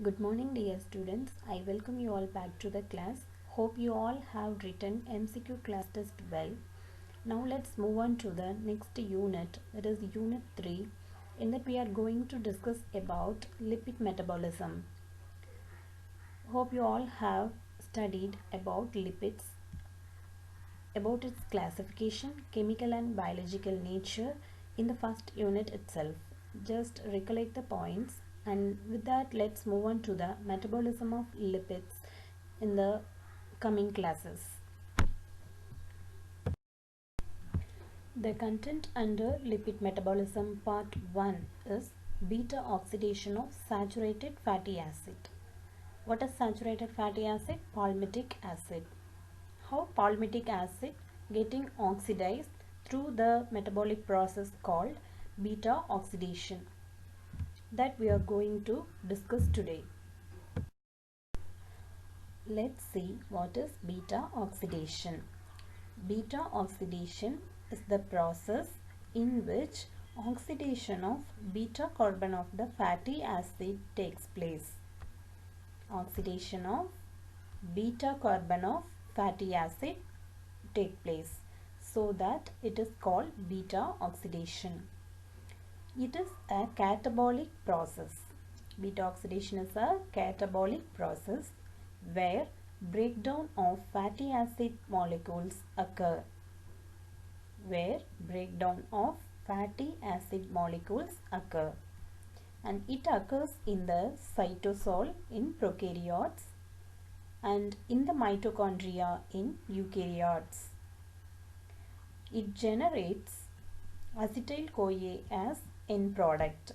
Good morning dear students. I welcome you all back to the class. Hope you all have written MCQ class test well. Now let's move on to the next unit, that is unit 3. In that we are going to discuss about lipid metabolism. Hope you all have studied about lipids, about its classification, chemical and biological nature in the first unit itself. Just recollect the points, and with that let's move on to the metabolism of lipids in the coming classes. The content under lipid metabolism part 1 is beta oxidation of saturated fatty acid. What is saturated fatty acid? Palmitic acid. How palmitic acid getting oxidized through the metabolic process called beta oxidation, that we are going to discuss today. Let's see what is beta oxidation. Beta oxidation is the process in which oxidation of beta carbon of the fatty acid takes place. Oxidation of beta carbon of fatty acid take place, so that it is called beta oxidation. It is a catabolic process. Beta oxidation is a catabolic process where breakdown of fatty acid molecules occur. And it occurs in the cytosol in prokaryotes and in the mitochondria in eukaryotes. It generates acetyl-CoA as end product.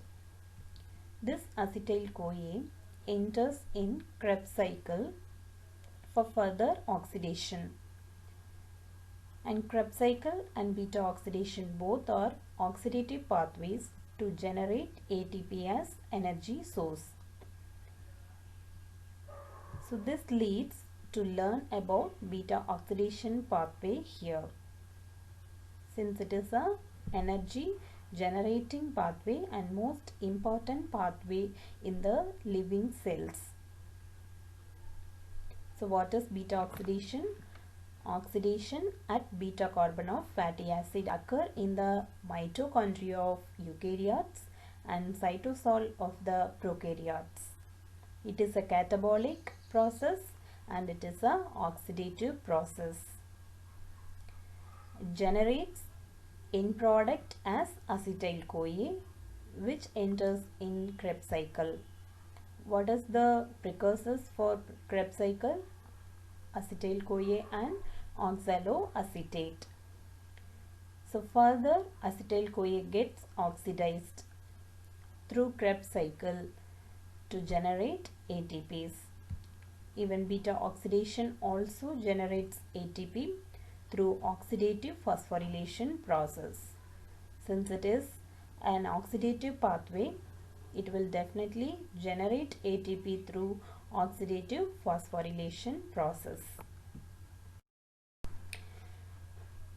This acetyl-CoA enters in Krebs cycle for further oxidation. And Krebs cycle and beta oxidation both are oxidative pathways to generate ATP as energy source. So this leads to learn about beta oxidation pathway here, since it is a energy generating pathway and most important pathway in the living cells. So what is beta oxidation? Oxidation at beta carbon of fatty acid occur in the mitochondria of eukaryotes and cytosol of the prokaryotes. It is a catabolic process and it is a oxidative process. It generates end product as acetyl-CoA, which enters in Krebs cycle. What is the precursors for Krebs cycle? Acetyl-CoA and oxaloacetate. So further acetyl-CoA gets oxidized through Krebs cycle to generate ATPs. Even beta oxidation also generates ATP through oxidative phosphorylation process. Since it is an oxidative pathway, it will definitely generate ATP through oxidative phosphorylation process.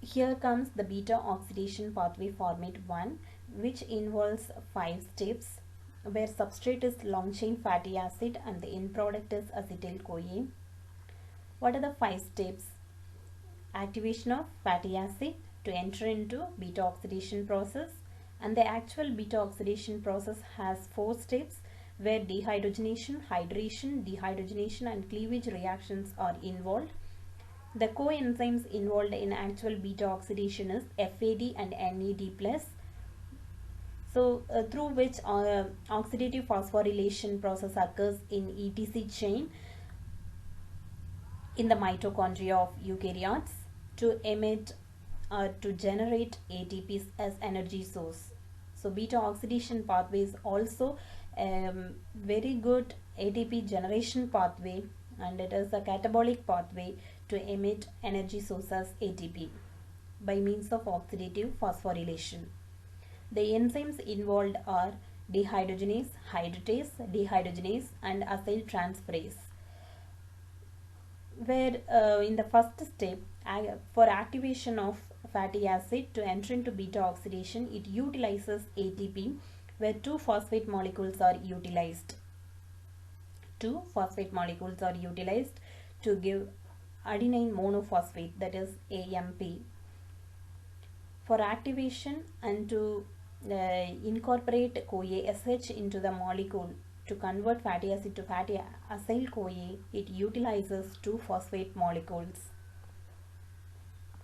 Here comes the beta oxidation pathway format 1, which involves 5 steps, where substrate is long chain fatty acid and the end product is acetyl-CoA. What are the 5 steps? Activation of fatty acid to enter into beta oxidation process, and the actual beta oxidation process has 4 steps, where dehydrogenation, hydration, dehydrogenation and cleavage reactions are involved. The coenzymes involved in actual beta oxidation is FAD and NAD+. So through which oxidative phosphorylation process occurs in ETC chain in the mitochondria of eukaryotes to emit to generate ATPs as energy source. So beta oxidation pathway is also very good ATP generation pathway, and it is a catabolic pathway to emit energy source as ATP by means of oxidative phosphorylation. The enzymes involved are dehydrogenase, hydratase, dehydrogenase and acyltransferase, where in the first step, for activation of fatty acid to enter into beta oxidation, it utilizes ATP, where 2 phosphate molecules are utilized. two phosphate molecules are utilized to give adenine monophosphate, that is AMP. For activation and to incorporate CoA SH into the molecule to convert fatty acid to fatty acyl CoA, it utilizes two phosphate molecules.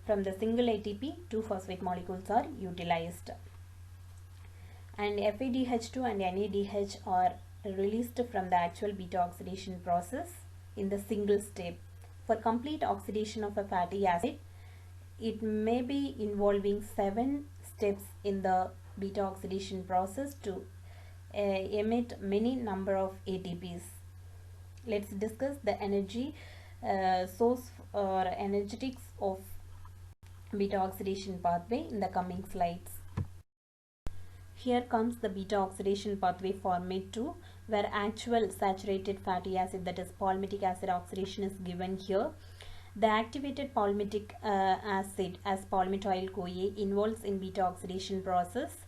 From the single ATP, two phosphate molecules are utilized. And FADH2 and NADH are released from the actual beta oxidation process in the single step. For complete oxidation of a fatty acid, it may be involving 7 steps in the beta oxidation process to emit many number of ATPs. Let's discuss the energy source or energetics of beta oxidation pathway in the coming slides. Here comes the beta oxidation pathway format 2, where actual saturated fatty acid, that is palmitic acid oxidation, is given here. The activated palmitic acid as palmitoyl CoA involves in beta oxidation process.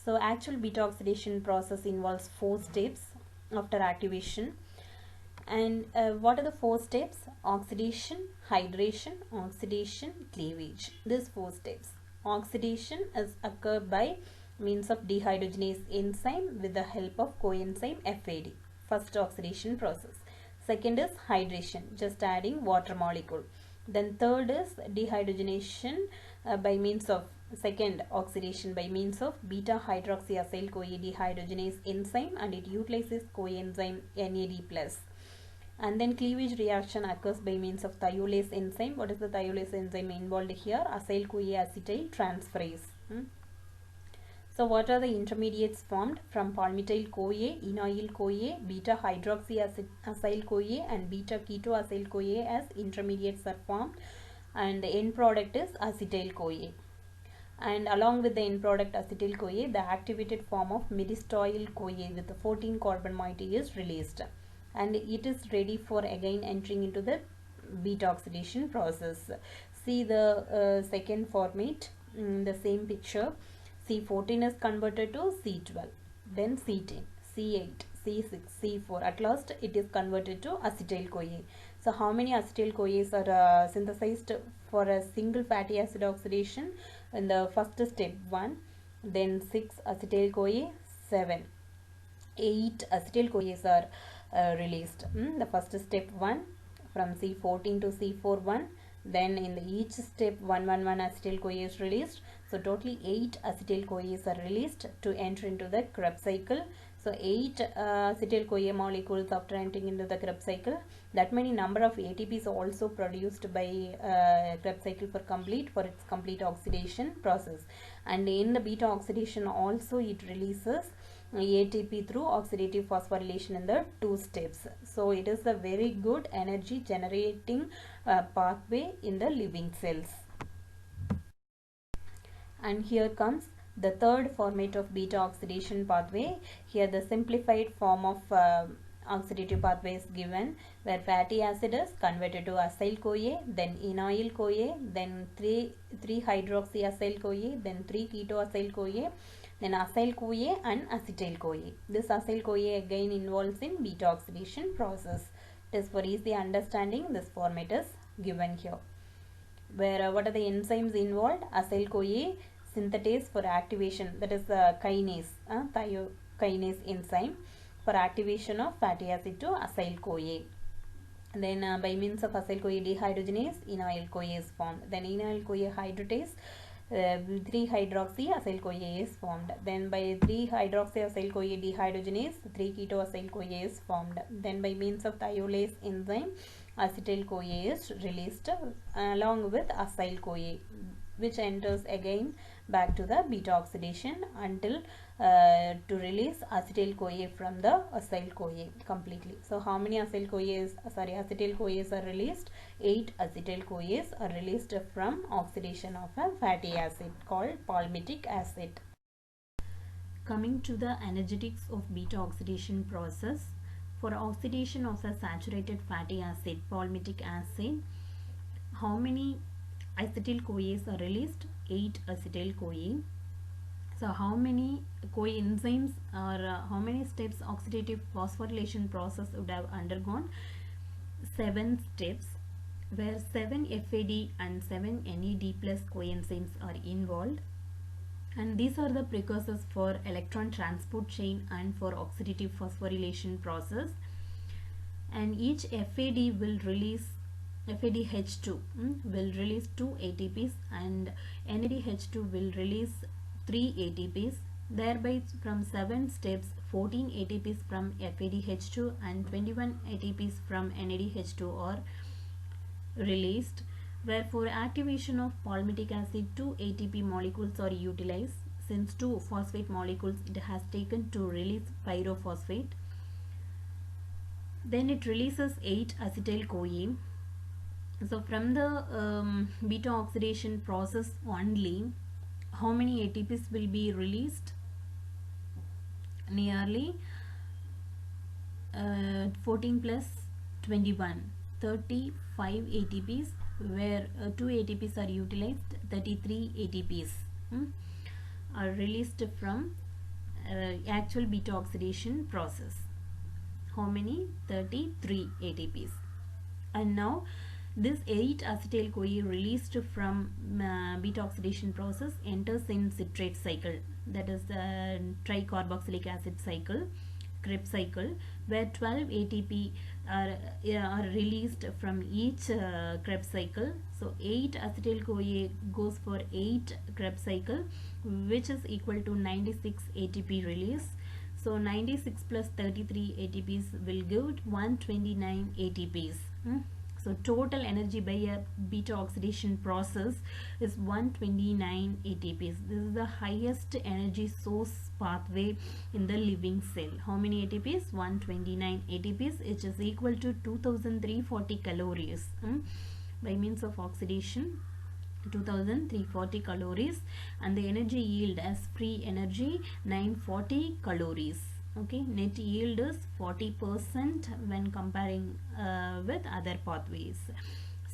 So actual beta oxidation process involves 4 steps after activation. And what are the 4 steps? Oxidation, hydration, oxidation, cleavage. These 4 steps. Oxidation is occurred by means of dehydrogenase enzyme with the help of coenzyme FAD. First oxidation process. Second is hydration, just adding water molecule. Then third is dehydrogenation by means of second oxidation by means of beta hydroxyacyl CoA dehydrogenase enzyme, and it utilizes coenzyme NAD+. And then cleavage reaction occurs by means of thiolase enzyme. What is the thiolase enzyme involved here? Acyl CoA acetyl transferase. So what are the intermediates formed from palmitoyl CoA, enoyl CoA, beta hydroxyacyl CoA and beta ketoacyl CoA as intermediates are formed, and the end product is acetyl CoA. And along with the end product acetyl CoA, the activated form of myristoyl CoA with the 14 carbon moiety is released, and it is ready for again entering into the beta oxidation process. See the second format in the same picture. C14 is converted to C12, then C10, C8, C6, C4. At last it is converted to acetyl CoA. So how many acetyl CoAs are synthesized for a single fatty acid oxidation? In the first step 1, then 6 acetyl CoA, 7, 8 acetyl CoAs are released. The first step 1 from C14 to C41. Then in each step 111 acetyl CoA is released. So totally 8 acetyl CoAs are released to enter into the Krebs cycle. So 8 acetyl CoA molecules after entering into the Krebs cycle. That many number of ATPs also produced by Krebs cycle for its complete oxidation process. And in the beta oxidation also it releases ATP through oxidative phosphorylation in the 2 steps. So it is a very good energy generating pathway in the living cells. And here comes the third format of beta oxidation pathway. Here the simplified form of oxidative pathway is given, where fatty acid is converted to acyl CoA, then enoyl CoA, then 3 hydroxyacyl CoA, then 3 ketoacyl CoA, then acyl CoA and acetyl CoA. This acyl CoA again involves in beta oxidation process. It is for easy understanding, this format is given here. Where what are the enzymes involved? Acyl CoA synthetase for activation, that is kinase, thiokinase enzyme for activation of fatty acid to acyl CoA. Then by means of acyl CoA dehydrogenase, enoyl CoA is formed. Then enoyl CoA hydratase, 3-hydroxy acyl CoA is formed. Then by 3-hydroxy acyl CoA dehydrogenase, 3-ketoacyl CoA is formed. Then by means of thiolase enzyme, acetyl CoA is released along with acyl CoA, which enters again back to the beta oxidation until to release acetyl CoA from the acyl CoA completely. So how many acetyl CoAs are released? 8 acetyl CoAs are released from oxidation of a fatty acid called palmitic acid. Coming to the energetics of beta oxidation process. For oxidation of a saturated fatty acid, palmitic acid, how many acetyl CoAs are released? 8 acetyl CoA. So how many coenzymes or how many steps oxidative phosphorylation process would have undergone? 7 steps, where 7 FAD and 7 NAD plus coenzymes are involved, and these are the precursors for electron transport chain and for oxidative phosphorylation process. And each FAD will release FADH2 will release 2 ATPs, and NADH2 will release 3 ATPs. Thereby, from 7 steps, 14 ATPs from FADH2 and 21 ATPs from NADH2 are released, where for activation of palmitic acid 2 ATP molecules are utilized. Since 2 phosphate molecules it has taken to release pyrophosphate. Then it releases 8 acetyl CoA. So from the beta oxidation process only, how many ATPs will be released? Nearly 14 plus 21, 35 ATPs, where 2 ATPs are utilized. 33 ATPs are released from actual beta oxidation process. How many? 33 ATPs. And now this 8 acetyl CoA released from beta oxidation process enters in citrate cycle, that is the tricarboxylic acid cycle, Krebs cycle, where 12 ATP are released from each Krebs cycle. So 8 acetyl CoA goes for 8 Krebs cycle, which is equal to 96 ATP release. So 96 plus 33 ATPs will give 129 ATPs. So total energy by a beta oxidation process is 129 ATPs. This is the highest energy source pathway in the living cell. How many ATPs? 129 ATPs, which is equal to 2340 calories by means of oxidation. 2340 calories, and the energy yield as free energy 940 calories. Okay, net yield is 40% when comparing with other pathways.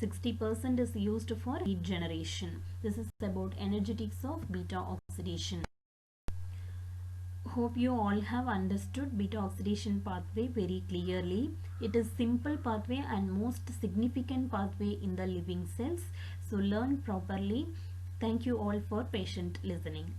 60% is used for heat generation. This is about energetics of beta oxidation. Hope you all have understood beta oxidation pathway very clearly. It is simple pathway and most significant pathway in the living cells. So learn properly. Thank you all for patient listening.